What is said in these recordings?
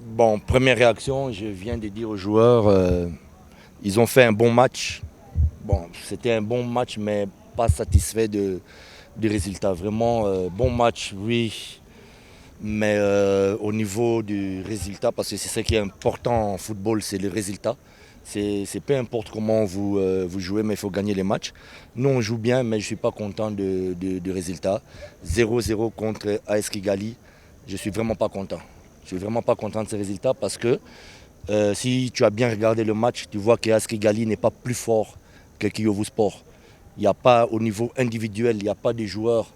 Bon, première réaction, je viens de dire aux joueurs, ils ont fait un bon match. Bon, c'était un bon match, mais pas satisfait du résultat. Vraiment, bon match, oui, mais au niveau du résultat, parce que c'est ce qui est important en football, c'est le résultat. C'est peu importe comment vous jouez, mais il faut gagner les matchs. Nous, on joue bien, mais je ne suis pas content du résultat. 0-0 contre AS Kigali, je ne suis vraiment pas content. Je ne suis vraiment pas content de ce résultat parce que si tu as bien regardé le match, tu vois que AS Kigali n'est pas plus fort que Kiyovu Sport. Il n'y a pas, au niveau individuel, il n'y a pas de joueurs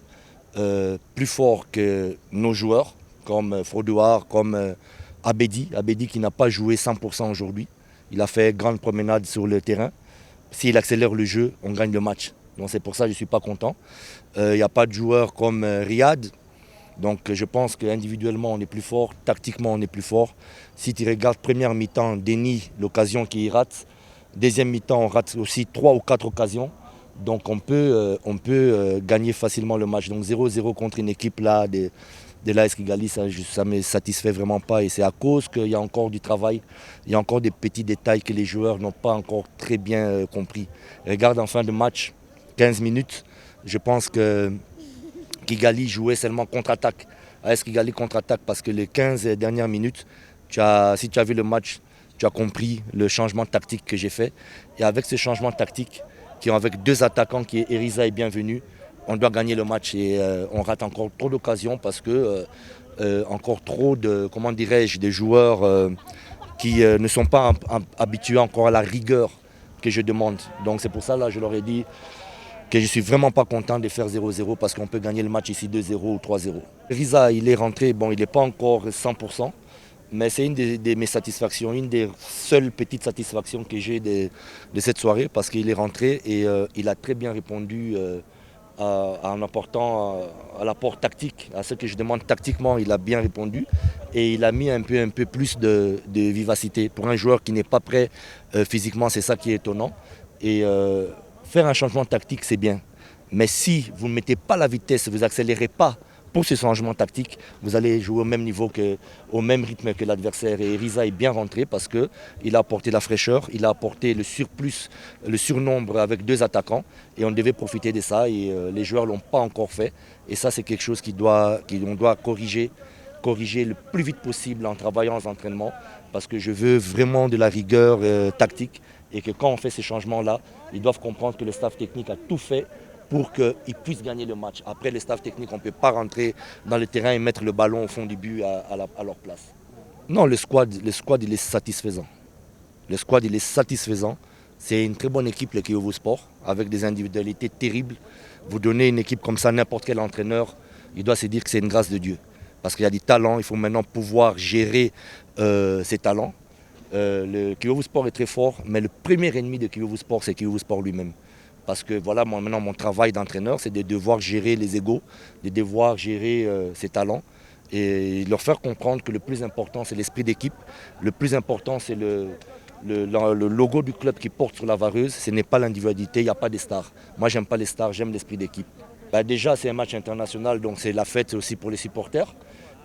plus forts que nos joueurs, comme Frodouard, comme Abedi. Abedi qui n'a pas joué 100% aujourd'hui. Il a fait grande promenade sur le terrain. S'il accélère le jeu, on gagne le match. Donc c'est pour ça que je ne suis pas content. Il n'y a pas de joueurs comme Riyad. Donc je pense qu'individuellement on est plus fort, tactiquement on est plus fort. Si tu regardes première mi-temps, Denis, l'occasion qu'il rate. Deuxième mi-temps, on rate aussi 3 ou 4 occasions. Donc on peut gagner facilement le match. Donc 0-0 contre une équipe là de l'AS Kigali, ça ne me satisfait vraiment pas. Et c'est à cause qu'il y a encore du travail, il y a encore des petits détails que les joueurs n'ont pas encore très bien compris. Regarde en fin de match, 15 minutes, je pense que Kigali jouait seulement contre-attaque. AS Kigali contre-attaque parce que les 15 dernières minutes, si tu as vu le match, tu as compris le changement tactique que j'ai fait. Et avec ce changement tactique, qui est avec deux attaquants, qui est Eriza et Bienvenu, on doit gagner le match et on rate encore trop d'occasions parce que encore trop de, comment dirais-je, de joueurs qui ne sont pas habitués encore à la rigueur que je demande. Donc c'est pour ça là je leur ai dit que je ne suis vraiment pas content de faire 0-0 parce qu'on peut gagner le match ici 2-0 ou 3-0. Riza, il est rentré, bon, il n'est pas encore 100%, mais c'est une de mes satisfactions, une des seules petites satisfactions que j'ai de cette soirée parce qu'il est rentré et il a très bien répondu en apportant à l'apport tactique, à ce que je demande tactiquement, il a bien répondu et il a mis un peu plus de vivacité. Pour un joueur qui n'est pas prêt physiquement, c'est ça qui est étonnant. Et faire un changement tactique, c'est bien. Mais si vous ne mettez pas la vitesse, vous n'accélérez pas pour ce changement tactique, vous allez jouer au même niveau, au même rythme que l'adversaire. Et Riza est bien rentré parce qu'il a apporté la fraîcheur, il a apporté le surplus, le surnombre avec deux attaquants. Et on devait profiter de ça et les joueurs ne l'ont pas encore fait. Et ça, c'est quelque chose qu'on doit corriger le plus vite possible en travaillant aux entraînements parce que je veux vraiment de la rigueur tactique et que quand on fait ces changements-là, ils doivent comprendre que le staff technique a tout fait pour qu'ils puissent gagner le match. Après, le staff technique, on ne peut pas rentrer dans le terrain et mettre le ballon au fond du but à leur place. Non, le squad, il est satisfaisant. Le squad, il est satisfaisant. C'est une très bonne équipe, le Kiyovu Sport, avec des individualités terribles. Vous donnez une équipe comme ça à n'importe quel entraîneur, il doit se dire que c'est une grâce de Dieu. Parce qu'il y a des talents, il faut maintenant pouvoir gérer ces talents. Le Kiyovu Sport est très fort, mais le premier ennemi de Kiyovu Sport, c'est Kiyovu Sport lui-même. Parce que voilà, maintenant mon travail d'entraîneur, c'est de devoir gérer les égos, de devoir gérer ses talents et leur faire comprendre que le plus important, c'est l'esprit d'équipe. Le plus important, c'est le logo du club qui porte sur la vareuse. Ce n'est pas l'individualité, il n'y a pas de stars. Moi, j'aime pas les stars, j'aime l'esprit d'équipe. Déjà, c'est un match international, donc c'est la fête aussi pour les supporters.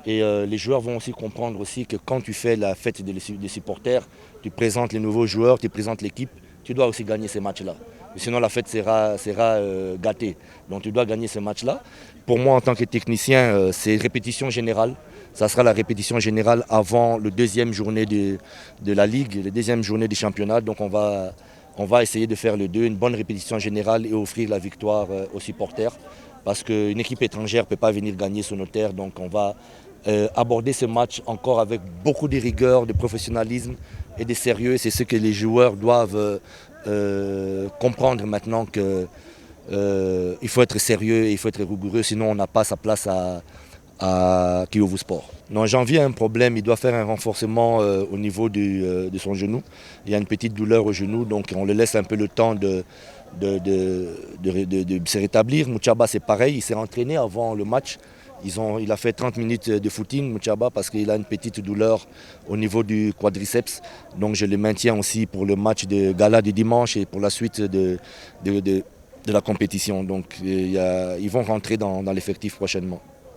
Et les joueurs vont aussi comprendre aussi que quand tu fais la fête des supporters, tu présentes les nouveaux joueurs, tu présentes l'équipe, tu dois aussi gagner ces matchs-là. Sinon la fête sera gâtée. Donc tu dois gagner ce match-là. Pour moi en tant que technicien, c'est répétition générale. Ça sera la répétition générale avant le deuxième journée de la Ligue, la deuxième journée du championnat. Donc on va essayer de faire les deux, une bonne répétition générale et offrir la victoire aux supporters. Parce qu'une équipe étrangère ne peut pas venir gagner sur nos terres. Donc on va aborder ce match encore avec beaucoup de rigueur, de professionnalisme et de sérieux. C'est ce que les joueurs doivent comprendre maintenant qu'il faut être sérieux et il faut être rigoureux, sinon on n'a pas sa place à Kiyovu Sport. Non, Janvier a un problème, il doit faire un renforcement au niveau de son genou. Il y a une petite douleur au genou, donc on le laisse un peu le temps de se rétablir. Mouchaba c'est pareil, il s'est entraîné avant le match. Il a fait 30 minutes de footing, Mouchaba, parce qu'il a une petite douleur au niveau du quadriceps. Donc je le maintiens aussi pour le match de gala du dimanche et pour la suite de la compétition. Donc ils vont rentrer dans l'effectif prochainement.